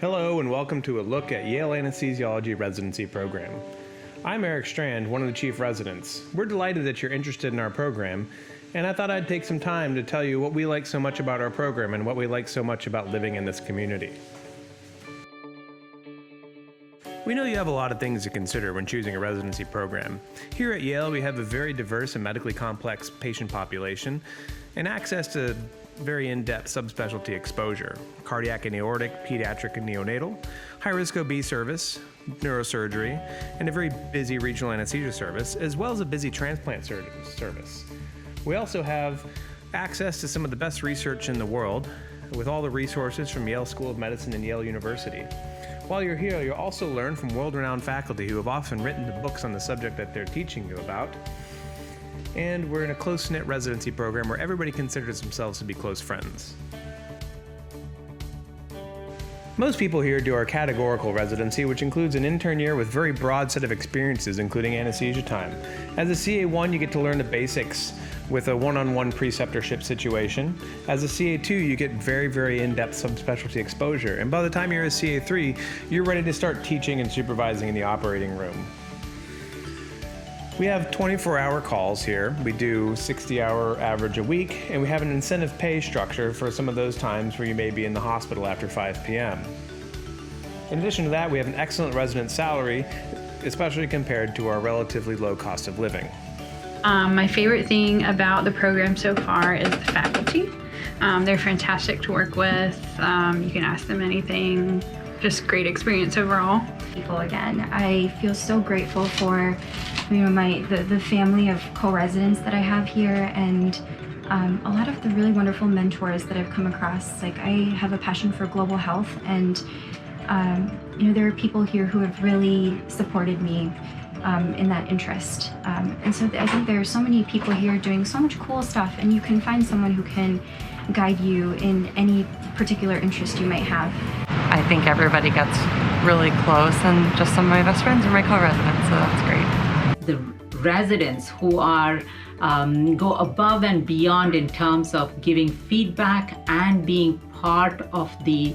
Hello and welcome to a look at Yale Anesthesiology residency program. I'm Eric Strand, one of the chief residents. We're delighted that you're interested in our program, and I thought I'd take some time to tell you what we like so much about our program and what we like so much about living in this community. We know you have a lot of things to consider when choosing a residency program. Here at Yale, we have a very diverse and medically complex patient population and access to very in-depth subspecialty exposure: cardiac and aortic, pediatric and neonatal, high-risk OB service, neurosurgery, and a very busy regional anesthesia service, as well as a busy transplant service. We also have access to some of the best research in the world, with all the resources from Yale School of Medicine and Yale University. While you're here, you'll also learn from world-renowned faculty who have often written the books on the subject that they're teaching you about. And we're in a close-knit residency program where everybody considers themselves to be close friends. Most people here do our categorical residency, which includes an intern year with a very broad set of experiences, including anesthesia time. As a CA1, you get to learn the basics with a one-on-one preceptorship situation. As a CA2, you get very in-depth subspecialty exposure. And by the time you're a CA3, you're ready to start teaching and supervising in the operating room. We have 24-hour calls here. We do 60-hour average a week, and we have an incentive pay structure for some of those times where you may be in the hospital after 5 p.m. In addition to that, we have an excellent resident salary, especially compared to our relatively low cost of living. My favorite thing about the program so far is the faculty. They're fantastic to work with. You can ask them anything. Just great experience overall. People again. I feel so grateful for the family of co-residents that I have here, and a lot of the really wonderful mentors that I've come across. Like, I have a passion for global health, and there are people here who have really supported me in that interest. And so I think there are so many people here doing so much cool stuff, and you can find someone who can guide you in any particular interest you might have. I think everybody gets really close, and just some of my best friends are my co-residents, so that's great. The residents who are go above and beyond in terms of giving feedback and being part of the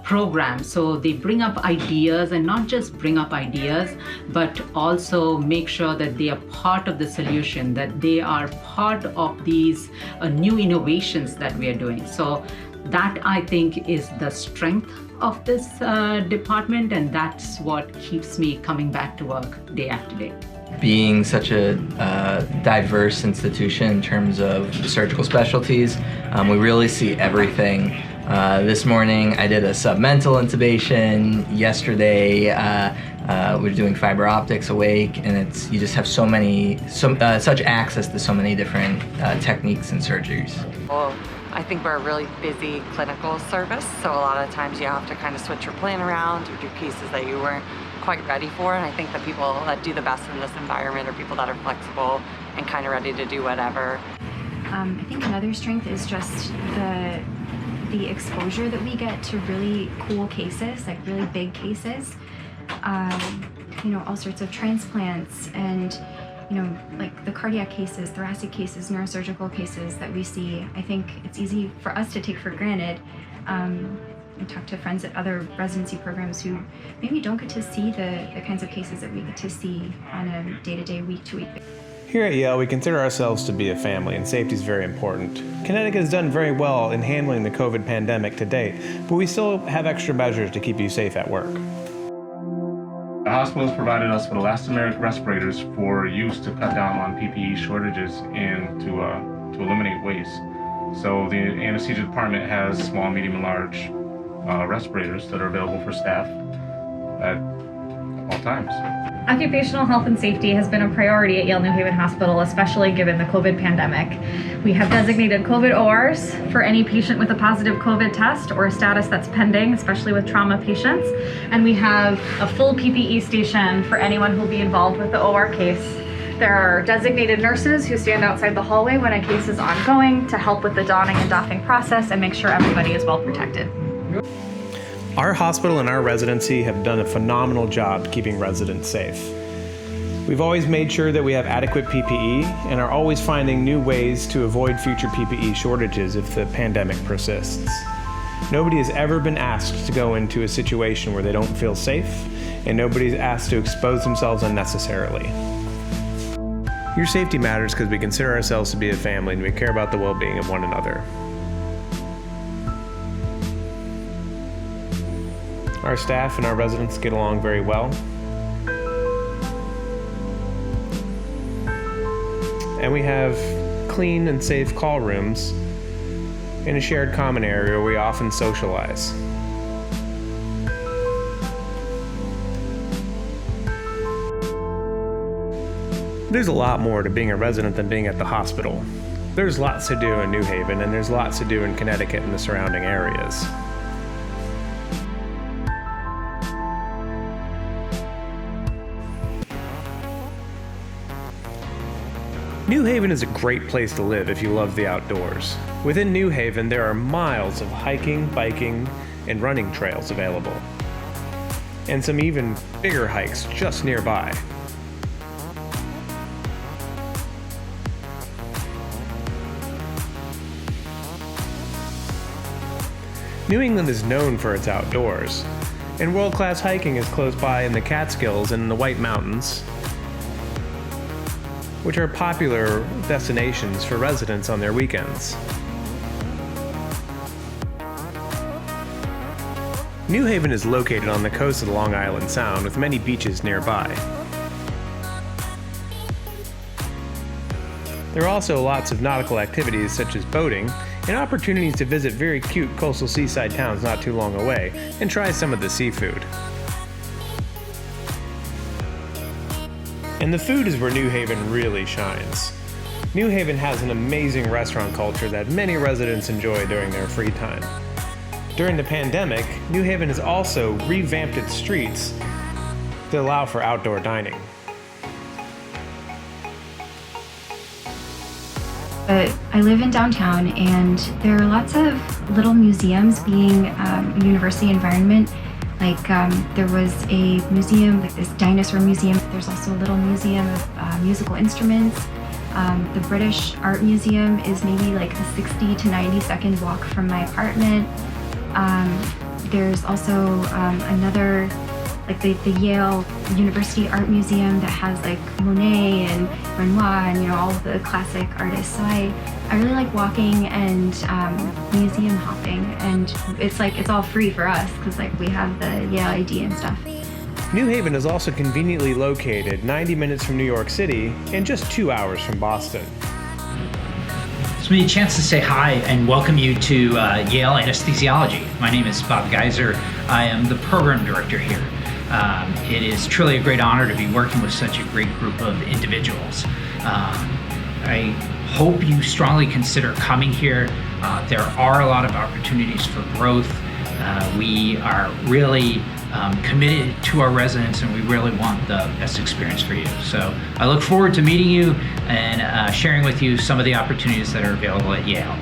program. So they bring up ideas, and not just bring up ideas, but also make sure that they are part of the solution, that they are part of these new innovations that we are doing. So that, I think, is the strength of this department, and that's what keeps me coming back to work day after day. Being such a diverse institution in terms of surgical specialties, we really see everything. This morning I did a submental intubation. Yesterday we're doing fiber optics awake, and you just have such access to so many different techniques and surgeries. Well, I think we're a really busy clinical service, so a lot of times you have to kind of switch your plan around or do pieces that you weren't quite ready for, and I think the people that do the best in this environment are people that are flexible and kind of ready to do whatever. I think another strength is just the exposure that we get to really cool cases, like really big cases. All sorts of transplants, and like the cardiac cases, thoracic cases, neurosurgical cases that we see. I think it's easy for us to take for granted. I talk to friends at other residency programs who maybe don't get to see the kinds of cases that we get to see on a day-to-day, week-to-week basis. Here at Yale, we consider ourselves to be a family, and safety is very important. Connecticut has done very well in handling the COVID pandemic to date, but we still have extra measures to keep you safe at work. The hospital has provided us with elastomeric respirators for use to cut down on PPE shortages and to eliminate waste. So the anesthesia department has small, medium, and large respirators that are available for staff at all times. Occupational health and safety has been a priority at Yale New Haven Hospital, especially given the COVID pandemic. We have designated COVID ORs for any patient with a positive COVID test or a status that's pending, especially with trauma patients. And we have a full PPE station for anyone who will be involved with the OR case. There are designated nurses who stand outside the hallway when a case is ongoing to help with the donning and doffing process and make sure everybody is well protected. Our hospital and our residency have done a phenomenal job keeping residents safe. We've always made sure that we have adequate PPE and are always finding new ways to avoid future PPE shortages if the pandemic persists. Nobody has ever been asked to go into a situation where they don't feel safe, and nobody's asked to expose themselves unnecessarily. Your safety matters because we consider ourselves to be a family and we care about the well-being of one another. Our staff and our residents get along very well. And we have clean and safe call rooms in a shared common area where we often socialize. There's a lot more to being a resident than being at the hospital. There's lots to do in New Haven, and there's lots to do in Connecticut and the surrounding areas. New Haven is a great place to live if you love the outdoors. Within New Haven, there are miles of hiking, biking, and running trails available, and some even bigger hikes just nearby. New England is known for its outdoors, and world-class hiking is close by in the Catskills and the White Mountains, which are popular destinations for residents on their weekends. New Haven is located on the coast of the Long Island Sound with many beaches nearby. There are also lots of nautical activities such as boating and opportunities to visit very cute coastal seaside towns not too long away and try some of the seafood. And the food is where New Haven really shines. New Haven has an amazing restaurant culture that many residents enjoy during their free time. During the pandemic, New Haven has also revamped its streets to allow for outdoor dining. I live in downtown, and there are lots of little museums being a university environment. Like there was a museum, like this dinosaur museum. There's also a little museum of musical instruments. The British Art Museum is maybe like a 60 to 90 second walk from my apartment. There's also another, like the Yale University Art Museum that has like Monet and Renoir and all of the classic artists. So I really like walking and museum hopping, and it's all free for us because like we have the Yale ID and stuff. New Haven is also conveniently located 90 minutes from New York City and just 2 hours from Boston. It's me a chance to say hi and welcome you to Yale Anesthesiology. My name is Bob Geiser. I am the program director here. It is truly a great honor to be working with such a great group of individuals. I hope you strongly consider coming here. There are a lot of opportunities for growth. We are really committed to our residents, and we really want the best experience for you. So I look forward to meeting you and sharing with you some of the opportunities that are available at Yale.